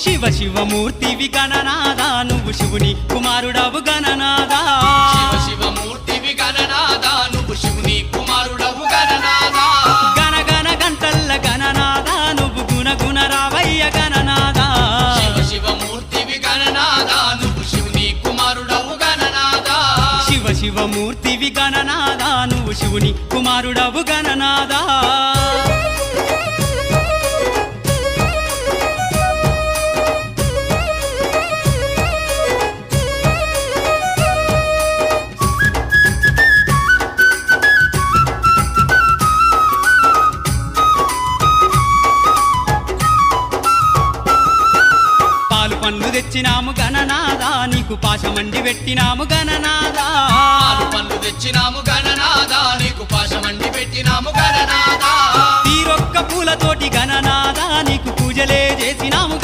శివ శివమూర్తివి గణనాదా నువ్వు శివుని కుమారుడవు గణనాదా శివ శివమూర్తివి గణనాదా నువ్వు శివుని కుమారుడవు గణనాదా గణ గణ గంటల్ల గణనాదా నువ్వు గుణ గుణ రావయ్య గణనాదా శివ శివమూర్తివి గణనాదా నువ్వు శివుని కుమారుడవు గణనాదా శివ శివమూర్తివి గణనాదా నువ్వు శివుని కుమారుడవు గణనాదా పండ్లు తెచ్చినాము గణనాదా నీకు పాశమండి పెట్టినాము గణనాదా పాలు పండ్లు తెచ్చినాము గణనాదా నీకు పాశమండి పెట్టినాము గణనాదా తీరొక్క పూలతోటి గణనాదా నీకు పూజలే చేసినాము